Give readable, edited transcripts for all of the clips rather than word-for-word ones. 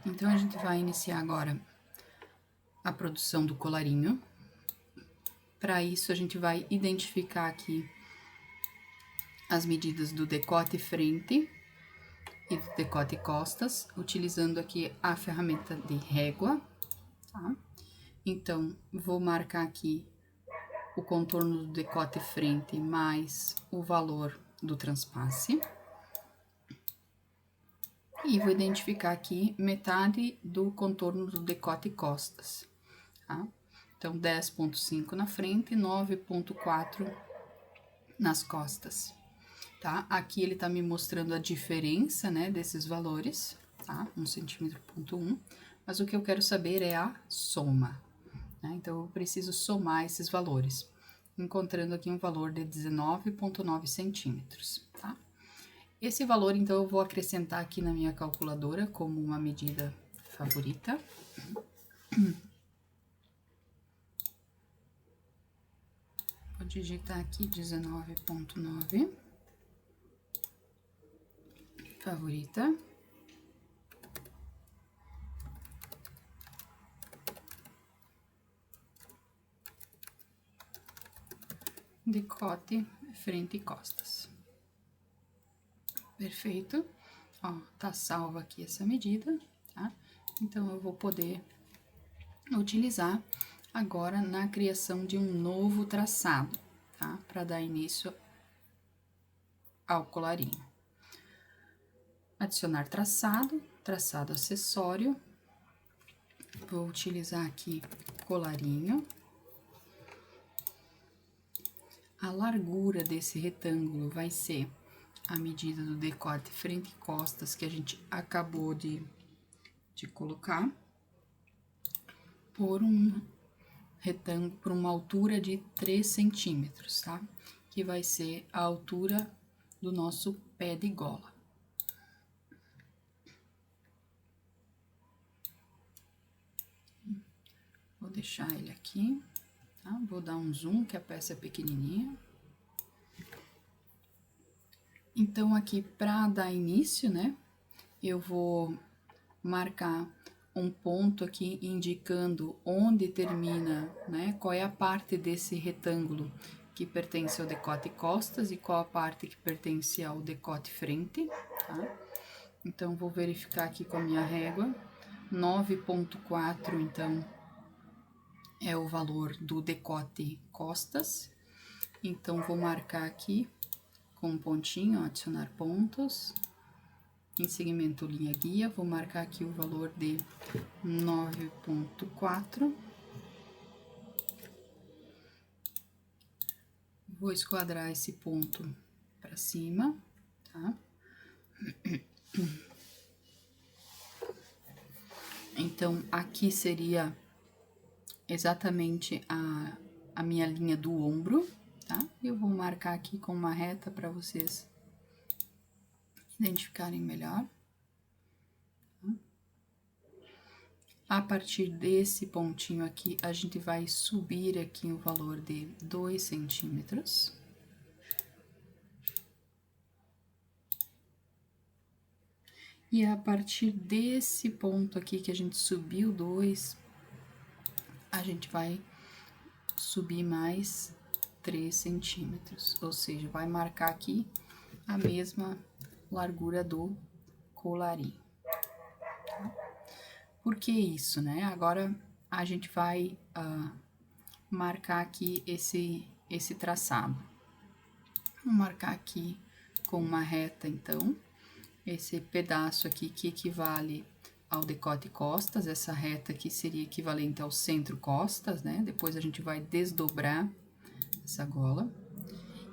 Então, a gente vai iniciar agora a produção do colarinho. Para isso, a gente vai identificar aqui as medidas do decote frente e do decote costas, utilizando aqui a ferramenta de régua, tá? Então, vou marcar aqui o contorno do decote frente mais o valor do transpasse. E vou identificar aqui metade do contorno do decote costas, tá? Então, 10,5 na frente, 9,4 nas costas, tá? Aqui ele tá me mostrando a diferença, né, desses valores, tá? 1,1 cm, mas o que eu quero saber é a soma, né? Então, eu preciso somar esses valores, encontrando aqui um valor de 19,9 centímetros, tá? Esse valor, então, eu vou acrescentar aqui na minha calculadora como uma medida favorita. Vou digitar aqui 19,9, favorita. Decote, frente e costas. Perfeito. Ó, tá salva aqui essa medida, tá? Então, eu vou poder utilizar agora na criação de um novo traçado, tá? Para dar início ao colarinho. Adicionar traçado, traçado acessório. Vou utilizar aqui colarinho. A largura desse retângulo vai ser a medida do decote frente e costas que a gente acabou de colocar, por um retângulo, por uma altura de 3 centímetros, tá? Que vai ser a altura do nosso pé de gola. Vou deixar ele aqui, tá? Vou dar um zoom, que a peça é pequenininha. Então, aqui, para dar início, né, eu vou marcar um ponto aqui indicando onde termina, né, qual é a parte desse retângulo que pertence ao decote costas e qual a parte que pertence ao decote frente, tá? Então, vou verificar aqui com a minha régua, 9,4, então, é o valor do decote costas. Então, vou marcar aqui com um pontinho, adicionar pontos. Em segmento linha guia, vou marcar aqui o valor de 9,4. Vou esquadrar esse ponto para cima, tá? Então, aqui seria exatamente a minha linha do ombro, tá? Eu vou marcar aqui com uma reta para vocês identificarem melhor. A partir desse pontinho aqui, a gente vai subir aqui o valor de 2 centímetros. E a partir desse ponto aqui que a gente subiu 2, a gente vai subir mais 3 centímetros, ou seja, vai marcar aqui a mesma largura do colarinho. Por que isso, né? Agora, a gente vai marcar aqui esse traçado. Vou marcar aqui com uma reta, então, esse pedaço aqui que equivale ao decote costas, essa reta aqui seria equivalente ao centro costas, né? Depois a gente vai desdobrar essa gola.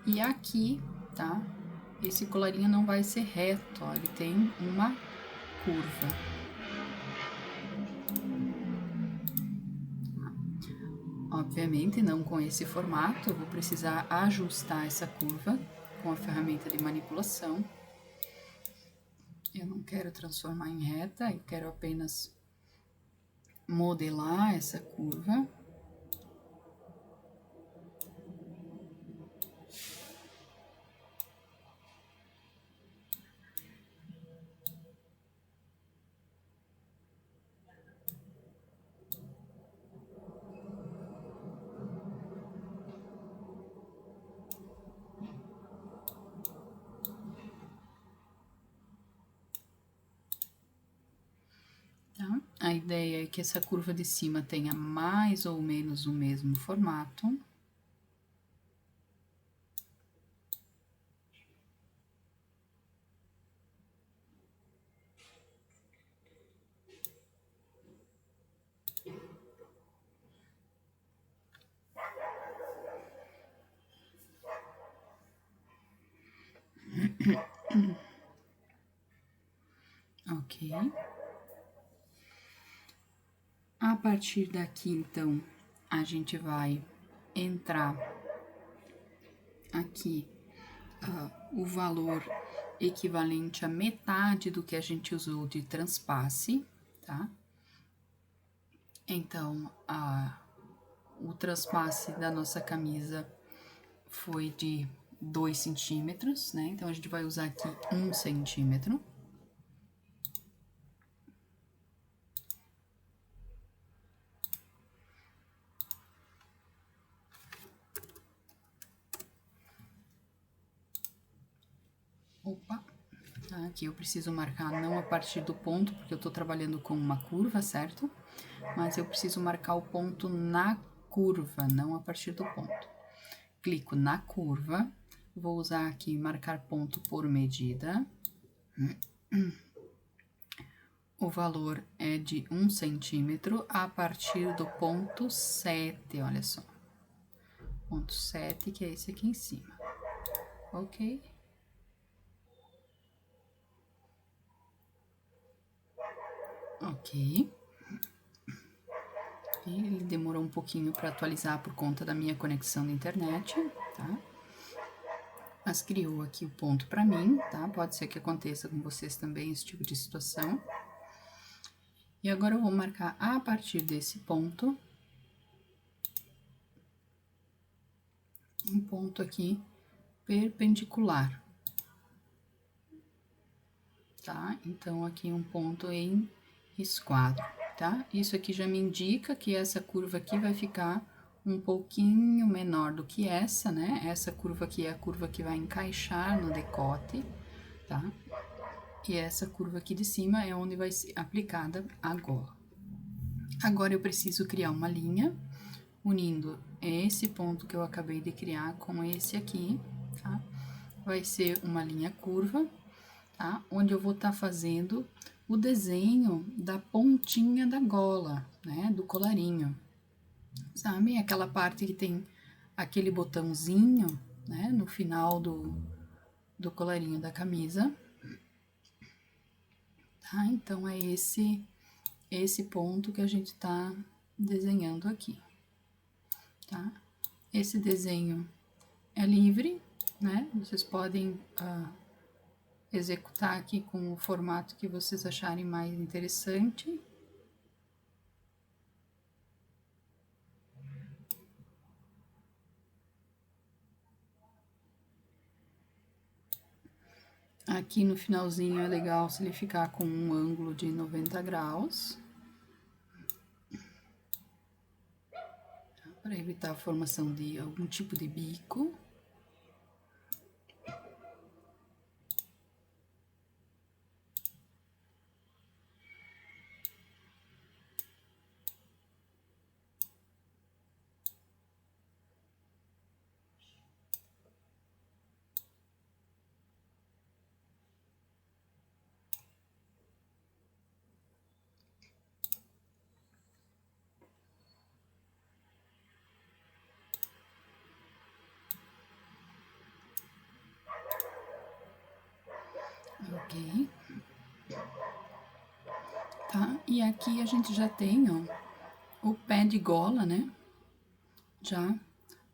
E aqui, tá? Esse colarinho não vai ser reto, ó, ele tem uma curva. Obviamente, não com esse formato, eu vou precisar ajustar essa curva com a ferramenta de manipulação. Eu não quero transformar em reta, eu quero apenas modelar essa curva. A ideia é que essa curva de cima tenha mais ou menos o mesmo formato. Ok. A partir daqui, então, a gente vai entrar aqui o valor equivalente a metade do que a gente usou de transpasse, tá? Então, o transpasse da nossa camisa foi de 2 centímetros, né? Então, a gente vai usar aqui 1 centímetro. Opa! Aqui eu preciso marcar não a partir do ponto, porque eu tô trabalhando com uma curva, certo? Mas eu preciso marcar o ponto na curva, não a partir do ponto. Clico na curva, vou usar aqui marcar ponto por medida. O valor é de 1 centímetro a partir do ponto 7, olha só. Ponto 7, que é esse aqui em cima. Ok? Ok. Ele demorou um pouquinho para atualizar por conta da minha conexão na internet, tá? Mas criou aqui o ponto para mim, tá? Pode ser que aconteça com vocês também esse tipo de situação. E agora eu vou marcar a partir desse ponto um ponto aqui perpendicular, tá? Então, aqui um ponto em esquadro, tá? Isso aqui já me indica que essa curva aqui vai ficar um pouquinho menor do que essa, né? Essa curva aqui é a curva que vai encaixar no decote, tá? E essa curva aqui de cima é onde vai ser aplicada a gola. Agora, eu preciso criar uma linha unindo esse ponto que eu acabei de criar com esse aqui, tá? Vai ser uma linha curva, tá? Onde eu vou estar fazendo o desenho da pontinha da gola, né? Do colarinho. Sabe? Aquela parte que tem aquele botãozinho, né? No final do colarinho da camisa. Tá? Então, é esse ponto que a gente tá desenhando aqui, tá? Esse desenho é livre, né? Vocês podem executar aqui com o formato que vocês acharem mais interessante. Aqui no finalzinho é legal se ele ficar com um ângulo de 90 graus. Para evitar a formação de algum tipo de bico. Ok. Tá? E aqui a gente já tem, ó, o pé de gola, né? Já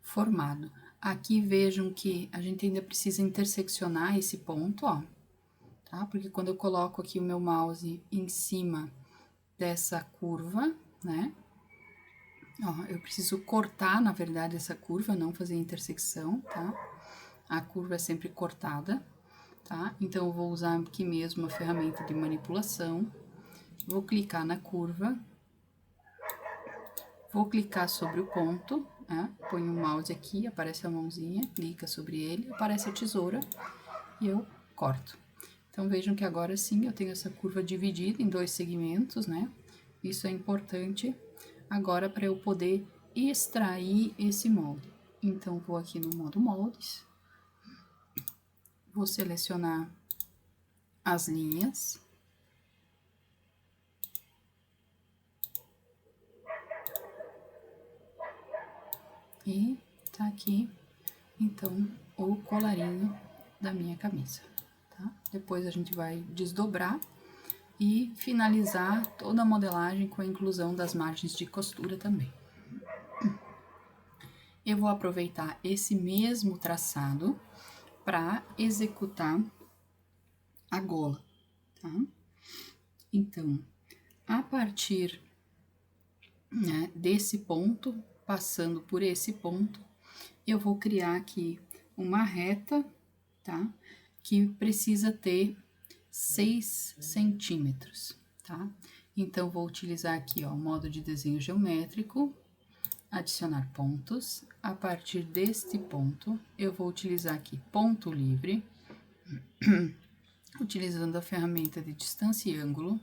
formado. Aqui vejam que a gente ainda precisa interseccionar esse ponto, ó, tá? Porque quando eu coloco aqui o meu mouse em cima dessa curva, né? Ó, eu preciso cortar, na verdade, essa curva, não fazer intersecção, tá? A curva é sempre cortada, tá? Então, eu vou usar aqui mesmo a ferramenta de manipulação. Vou clicar na curva. Vou clicar sobre o ponto, né? Ponho o mouse aqui, aparece a mãozinha, clica sobre ele, aparece a tesoura e eu corto. Então, vejam que agora sim eu tenho essa curva dividida em 2 segmentos, né? Isso é importante agora para eu poder extrair esse molde. Então, vou aqui no modo moldes, vou selecionar as linhas. E tá aqui, então, o colarinho da minha camisa, tá? Depois a gente vai desdobrar e finalizar toda a modelagem com a inclusão das margens de costura também. Eu vou aproveitar esse mesmo traçado para executar a gola, tá? Então, a partir, né, desse ponto, passando por esse ponto, eu vou criar aqui uma reta, tá? Que precisa ter 6 centímetros, tá? Então, vou utilizar aqui, ó, o modo de desenho geométrico, adicionar pontos. A partir deste ponto, eu vou utilizar aqui ponto livre, utilizando a ferramenta de distância e ângulo,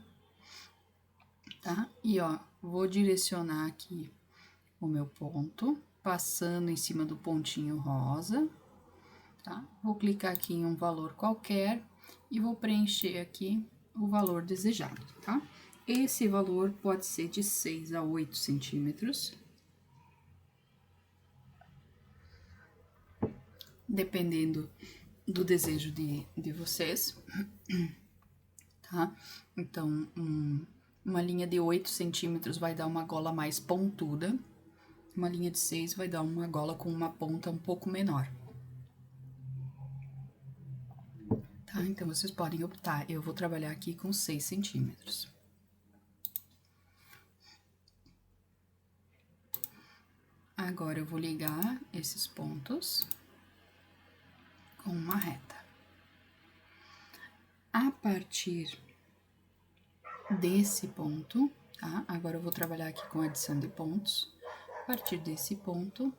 tá? E, ó, vou direcionar aqui o meu ponto, passando em cima do pontinho rosa, tá? Vou clicar aqui em um valor qualquer e vou preencher aqui o valor desejado, tá? Esse valor pode ser de 6 a 8 centímetros, dependendo do desejo de vocês, tá? Então, uma linha de 8 centímetros vai dar uma gola mais pontuda, uma linha de 6 vai dar uma gola com uma ponta um pouco menor. Tá? Então, vocês podem optar. Eu vou trabalhar aqui com 6 centímetros. Agora, eu vou ligar esses pontos com uma reta. A partir desse ponto, tá? Agora, eu vou trabalhar aqui com adição de pontos. A partir desse ponto,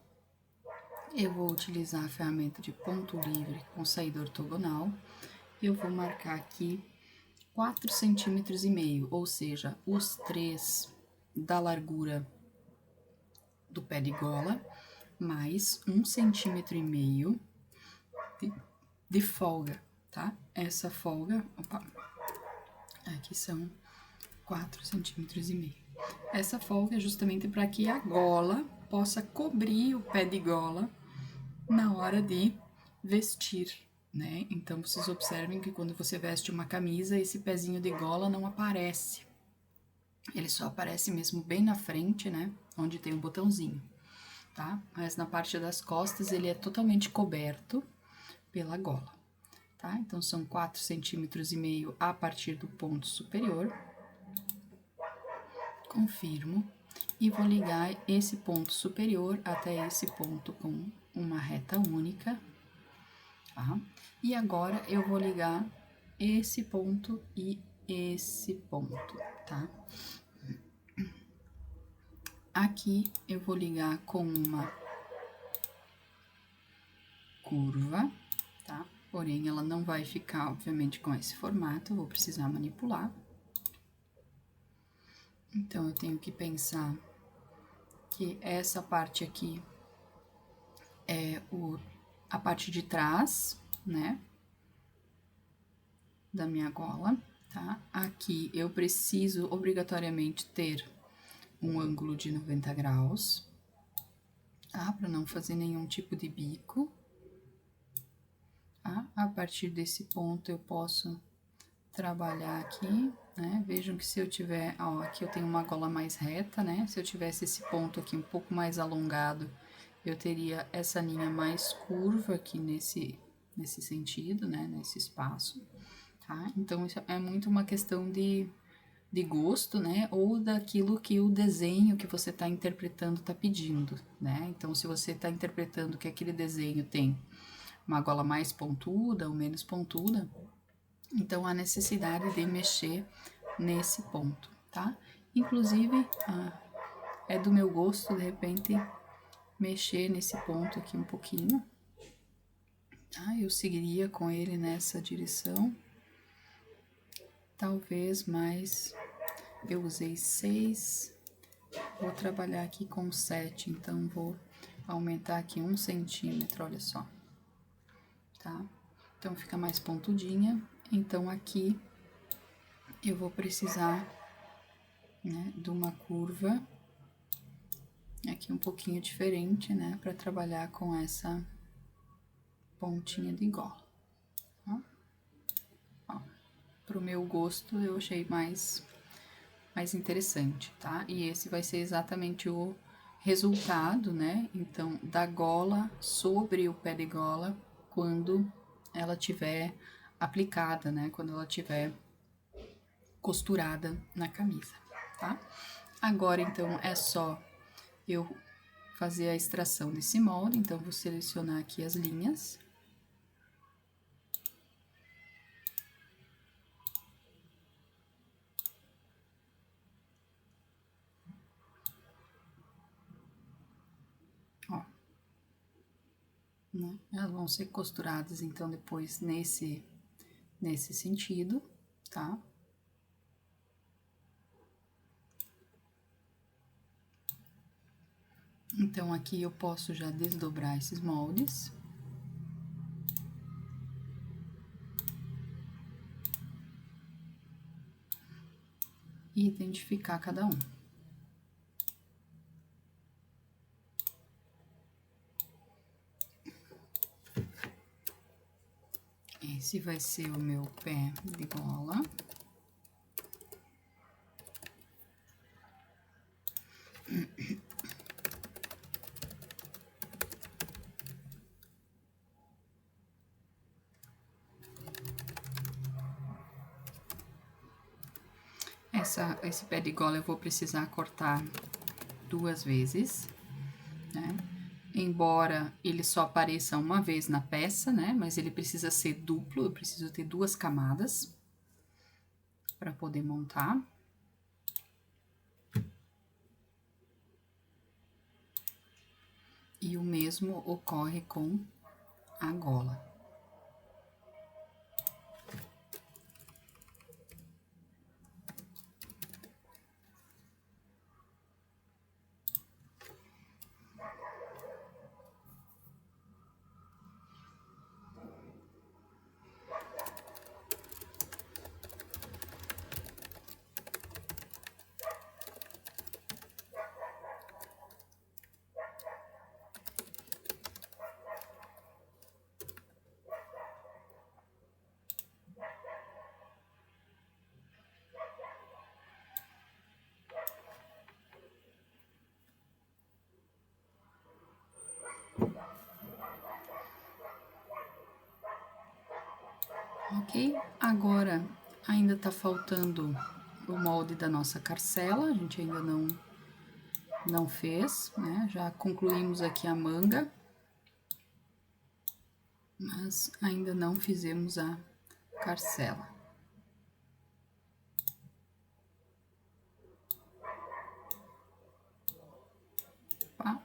eu vou utilizar a ferramenta de ponto livre com saída ortogonal. Eu vou marcar aqui 4,5 centímetros, ou seja, os 3 da largura do pé de gola, mais 1,5 centímetro de folga, tá? Essa folga, opa, aqui são 4,5 centímetros. Essa folga é justamente para que a gola possa cobrir o pé de gola na hora de vestir, né? Então, vocês observem que quando você veste uma camisa, esse pezinho de gola não aparece. Ele só aparece mesmo bem na frente, né? Onde tem um botãozinho, tá? Mas na parte das costas, ele é totalmente coberto pela gola, tá? Então, são 4,5 centímetros a partir do ponto superior. Confirmo. E vou ligar esse ponto superior até esse ponto com uma reta única, tá? E agora, eu vou ligar esse ponto e esse ponto, tá? Aqui, eu vou ligar com uma curva, tá? Porém, ela não vai ficar, obviamente, com esse formato, eu vou precisar manipular. Então, eu tenho que pensar que essa parte aqui é a parte de trás, né? Da minha gola, tá? Aqui eu preciso obrigatoriamente ter um ângulo de 90 graus, tá? Para não fazer nenhum tipo de bico, tá? A partir desse ponto eu posso trabalhar aqui, né? Vejam que se eu tiver, ó, aqui eu tenho uma gola mais reta, né? Se eu tivesse esse ponto aqui um pouco mais alongado, eu teria essa linha mais curva aqui nesse sentido, né? Nesse espaço, tá? Então, isso é muito uma questão de gosto, né? Ou daquilo que o desenho que você está interpretando está pedindo, né? Então, se você está interpretando que aquele desenho tem uma gola mais pontuda ou menos pontuda, então há necessidade de mexer nesse ponto, tá? Inclusive, é do meu gosto, de repente, mexer nesse ponto aqui um pouquinho, tá? Eu seguiria com ele nessa direção, talvez mais eu usei 6, vou trabalhar aqui com 7, então vou aumentar aqui 1 centímetro, olha só, tá? Então, fica mais pontudinha, então aqui eu vou precisar, né, de uma curva aqui um pouquinho diferente, né, para trabalhar com essa pontinha de gola, tá? Ó, pro meu gosto, eu achei mais interessante, tá? E esse vai ser exatamente o resultado, né? Então, da gola sobre o pé de gola quando ela tiver aplicada, né? Quando ela tiver costurada na camisa, tá? Agora, então, é só eu fazer a extração desse molde. Então, vou selecionar aqui as linhas. Ó, né? Elas vão ser costuradas, então, depois nesse sentido, tá? Então, aqui eu posso já desdobrar esses moldes. E identificar cada um. Esse vai ser o meu pé de gola. Esse pé de gola eu vou precisar cortar 2 vezes, né? Embora ele só apareça uma vez na peça, né? Mas ele precisa ser duplo, eu preciso ter 2 camadas para poder montar. E o mesmo ocorre com a gola. Ok? Agora, ainda tá faltando o molde da nossa carcela, a gente ainda não fez, né? Já concluímos aqui a manga, mas ainda não fizemos a carcela. Tá?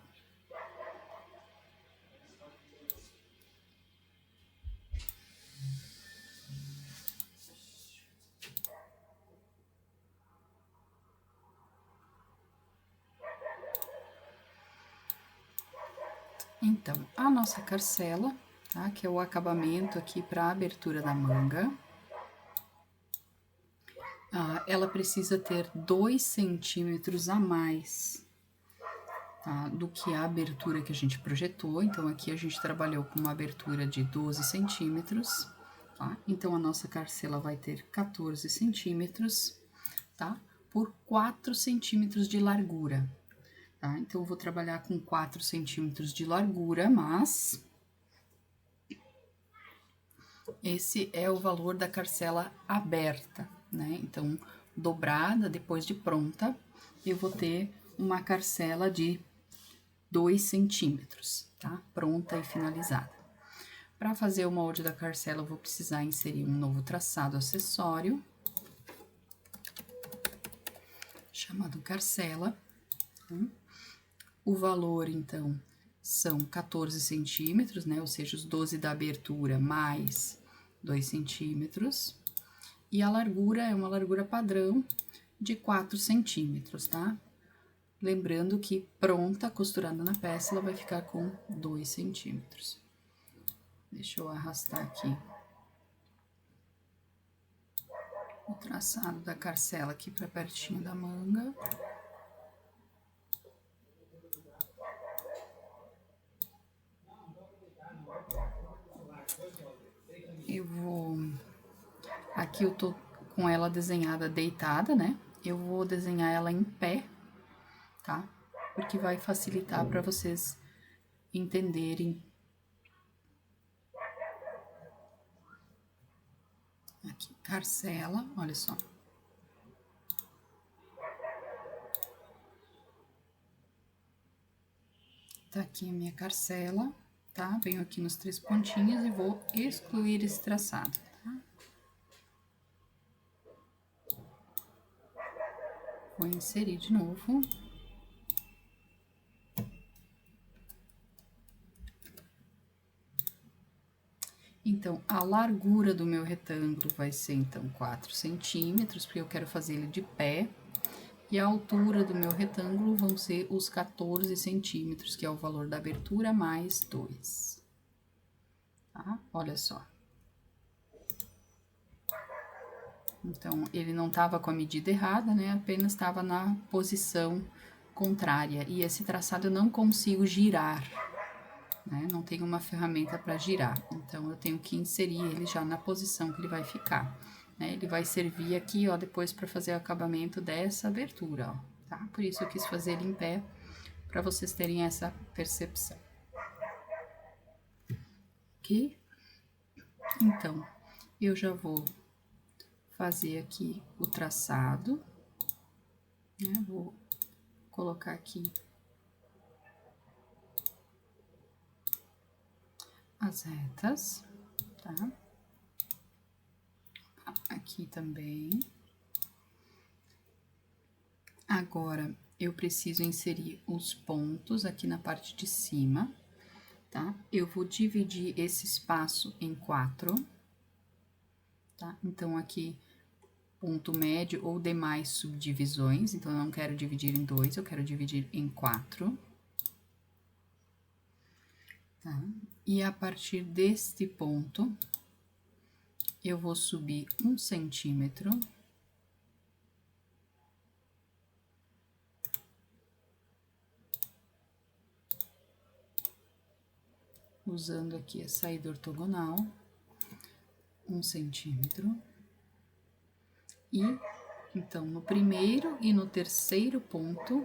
Então, a nossa carcela, tá? Que é o acabamento aqui para abertura da manga. Ela precisa ter 2 centímetros a mais, tá? Do que a abertura que a gente projetou. Então, aqui a gente trabalhou com uma abertura de 12 centímetros, tá? Então, a nossa carcela vai ter 14 centímetros, tá? Por 4 centímetros de largura, tá? Então, eu vou trabalhar com 4 centímetros de largura, mas esse é o valor da carcela aberta, né? Então, dobrada, depois de pronta, eu vou ter uma carcela de 2 centímetros, tá? Pronta e finalizada. Para fazer o molde da carcela, eu vou precisar inserir um novo traçado acessório, chamado carcela. O valor, então, são 14 centímetros, né? Ou seja, os 12 da abertura mais 2 centímetros. E a largura é uma largura padrão de 4 centímetros, tá? Lembrando que pronta, costurada na peça, ela vai ficar com 2 centímetros. Deixa eu arrastar aqui o traçado da carcela aqui para pertinho da manga. Eu vou... Aqui eu tô com ela desenhada deitada, né? Eu vou desenhar ela em pé, tá? Porque vai facilitar para vocês entenderem. Aqui, carcela, olha só. Tá aqui a minha carcela, tá? Venho aqui nos 3 pontinhos e vou excluir esse traçado, tá? Vou inserir de novo. Então, a largura do meu retângulo vai ser, então, 4 centímetros, porque eu quero fazer ele de pé. E a altura do meu retângulo vão ser os 14 centímetros, que é o valor da abertura, mais 2. Tá? Olha só. Então, ele não estava com a medida errada, né? Apenas estava na posição contrária. E esse traçado eu não consigo girar, né? Não tenho uma ferramenta para girar. Então, eu tenho que inserir ele já na posição que ele vai ficar, né? Ele vai servir aqui, ó, depois para fazer o acabamento dessa abertura, ó, tá? Por isso eu quis fazer ele em pé, para vocês terem essa percepção. Ok? Então, eu já vou fazer aqui o traçado, né? Vou colocar aqui as retas, tá? Aqui também. Agora, eu preciso inserir os pontos aqui na parte de cima, tá? Eu vou dividir esse espaço em 4, tá? Então, aqui, ponto médio ou demais subdivisões. Então, eu não quero dividir em 2, eu quero dividir em 4. Tá? E a partir deste ponto, eu vou subir 1 centímetro. Usando aqui a saída ortogonal, 1 centímetro. E, então, no primeiro e no terceiro ponto,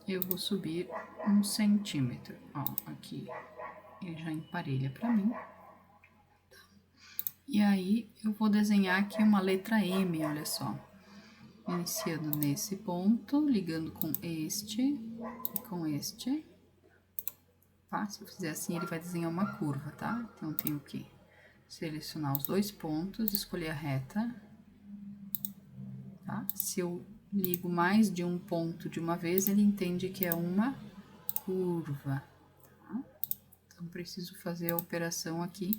eu vou subir 1 centímetro. Ó, aqui ele já emparelha pra mim. E aí, eu vou desenhar aqui uma letra M, olha só. Iniciando nesse ponto, ligando com este e com este. Tá? Se eu fizer assim, ele vai desenhar uma curva, tá? Então, eu tenho que selecionar os 2 pontos, escolher a reta, tá? Se eu ligo mais de um ponto de uma vez, ele entende que é uma curva, tá? Então, preciso fazer a operação aqui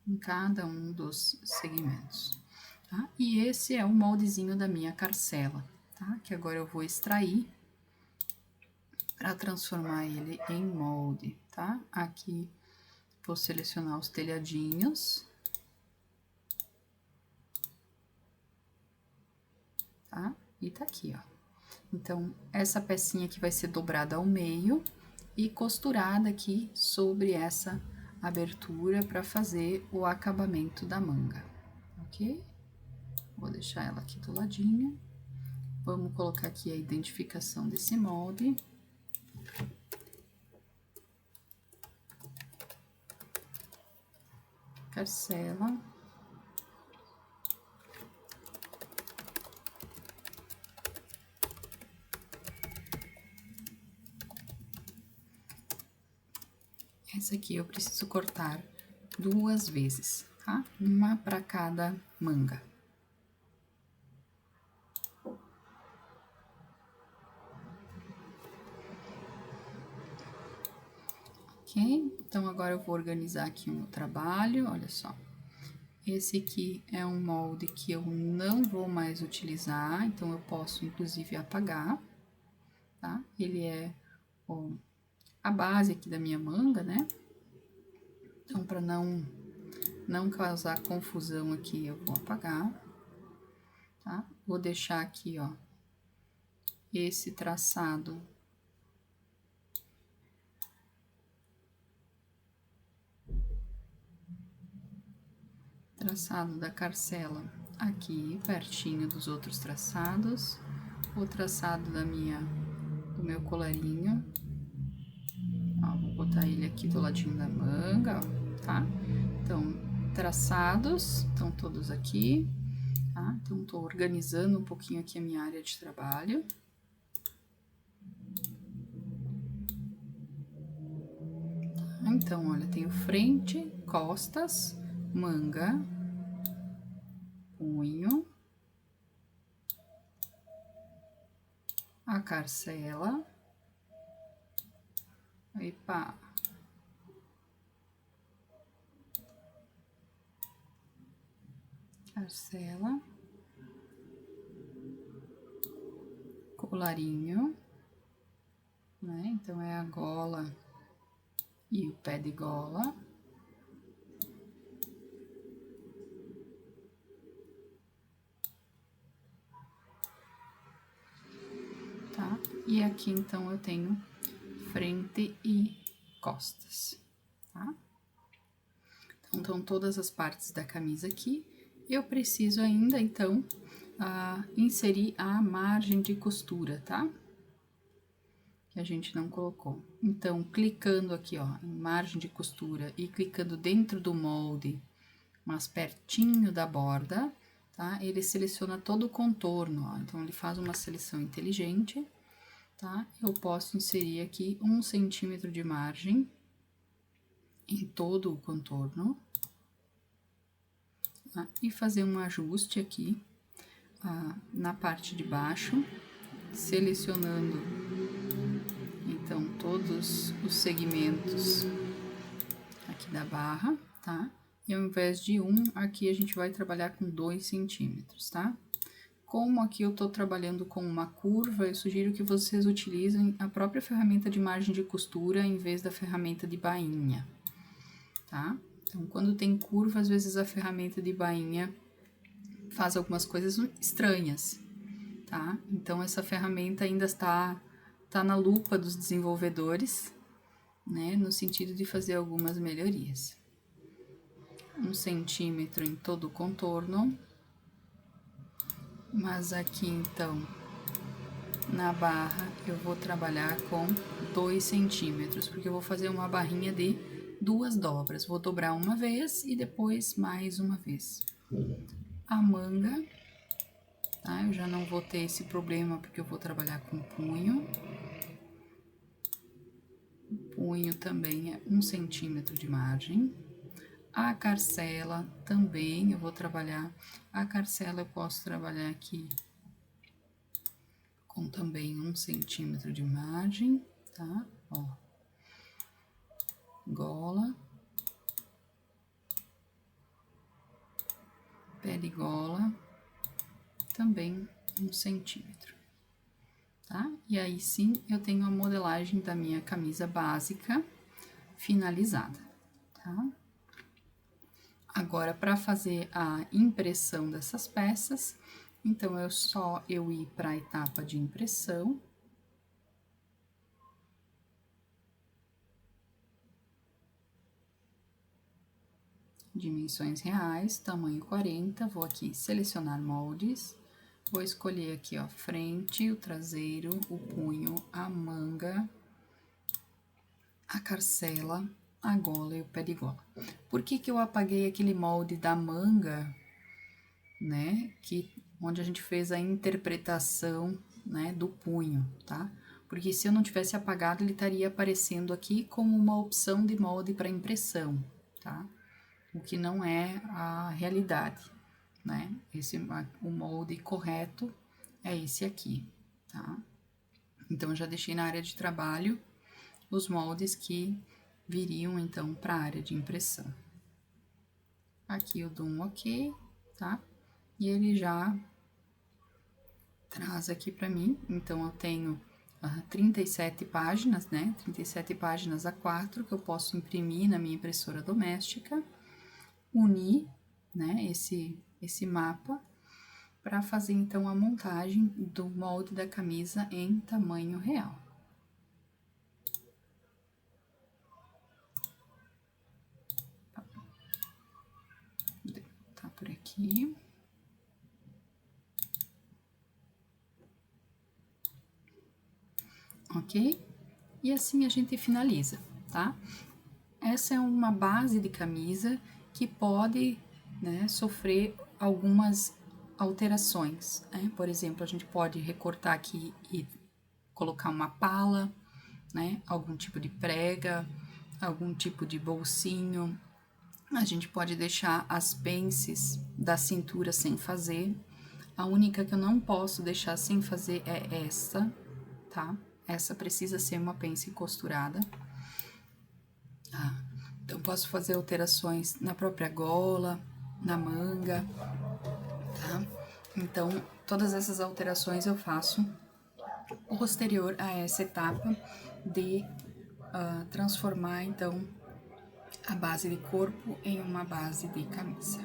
em cada um dos segmentos, tá? E esse é o moldezinho da minha carcela, tá? Que agora eu vou extrair para transformar ele em molde, tá? Aqui, vou selecionar os telhadinhos, tá? E tá aqui, ó. Então, essa pecinha aqui vai ser dobrada ao meio e costurada aqui sobre essa abertura para fazer o acabamento da manga, ok? Vou deixar ela aqui do ladinho. Vamos colocar aqui a identificação desse molde. Carcela. Essa aqui eu preciso cortar 2 vezes, tá? Uma para cada manga. Ok? Então, agora eu vou organizar aqui o meu trabalho, olha só. Esse aqui é um molde que eu não vou mais utilizar, então eu posso inclusive apagar, tá? Ele é a base aqui da minha manga, né? Então, para não causar confusão aqui, eu vou apagar, tá? Vou deixar aqui, ó, esse traçado da carcela aqui, pertinho dos outros traçados. O traçado do meu colarinho. Ó, vou botar ele aqui do ladinho da manga, ó, tá? Então, traçados estão todos aqui, tá? Então, tô organizando um pouquinho aqui a minha área de trabalho. Então, olha, tenho frente, costas, manga, punho, a carcela, epa, carcela, colarinho, né? Então, é a gola e o pé de gola. Tá? E aqui, então, eu tenho frente e costas, tá? Então, estão todas as partes da camisa aqui. Eu preciso ainda, então, inserir a margem de costura, tá? Que a gente não colocou. Então, clicando aqui, ó, em margem de costura e clicando dentro do molde, mas pertinho da borda, tá? Ele seleciona todo o contorno, ó. Então, ele faz uma seleção inteligente, tá? Eu posso inserir aqui 1 centímetro de margem em todo o contorno, tá? E fazer um ajuste aqui na parte de baixo, selecionando então todos os segmentos aqui da barra, tá? E ao invés de 1, aqui a gente vai trabalhar com 2 centímetros, tá? Como aqui eu tô trabalhando com uma curva, eu sugiro que vocês utilizem a própria ferramenta de margem de costura em vez da ferramenta de bainha, tá? Então, quando tem curva, às vezes a ferramenta de bainha faz algumas coisas estranhas, tá? Então, essa ferramenta ainda está na lupa dos desenvolvedores, né? No sentido de fazer algumas melhorias. 1 centímetro em todo o contorno. Mas aqui, então, na barra, eu vou trabalhar com 2 centímetros, porque eu vou fazer uma barrinha de 2 dobras. Vou dobrar uma vez e depois mais uma vez. A manga, tá? Eu já não vou ter esse problema, porque eu vou trabalhar com punho. O punho também é 1 centímetro de margem. A carcela também, eu vou trabalhar. A carcela eu posso trabalhar aqui com também 1 centímetro de margem, tá? Ó. Gola. Pé de gola, também 1 centímetro, tá? E aí sim, eu tenho a modelagem da minha camisa básica finalizada, tá? Agora, para fazer a impressão dessas peças, então, eu ir para a etapa de impressão. Dimensões reais, tamanho 40, vou aqui selecionar moldes, vou escolher aqui, ó, frente, o traseiro, o punho, a manga, a carcela, a gola e o pé de gola. Por que que eu apaguei aquele molde da manga, né, onde a gente fez a interpretação, né, do punho, tá? Porque se eu não tivesse apagado, ele estaria aparecendo aqui como uma opção de molde para impressão, tá? O que não é a realidade, né? O molde correto é esse aqui, tá? Então, eu já deixei na área de trabalho os moldes que viriam, então, para a área de impressão. Aqui eu dou um ok, tá? E ele já traz aqui pra mim. Então, eu tenho 37 páginas, né? 37 páginas A4 que eu posso imprimir na minha impressora doméstica, unir, né, esse mapa para fazer então a montagem do molde da camisa em tamanho real. Tá por aqui. Ok? E assim a gente finaliza, tá? Essa é uma base de camisa que pode, né, sofrer algumas alterações, né? Por exemplo, a gente pode recortar aqui e colocar uma pala, né? Algum tipo de prega, algum tipo de bolsinho. A gente pode deixar as pences da cintura sem fazer. A única que eu não posso deixar sem fazer é essa, tá? Essa precisa ser uma pence costurada. Então, posso fazer alterações na própria gola, na manga, tá? Então, todas essas alterações eu faço posterior a essa etapa de transformar, então, a base de corpo em uma base de camisa.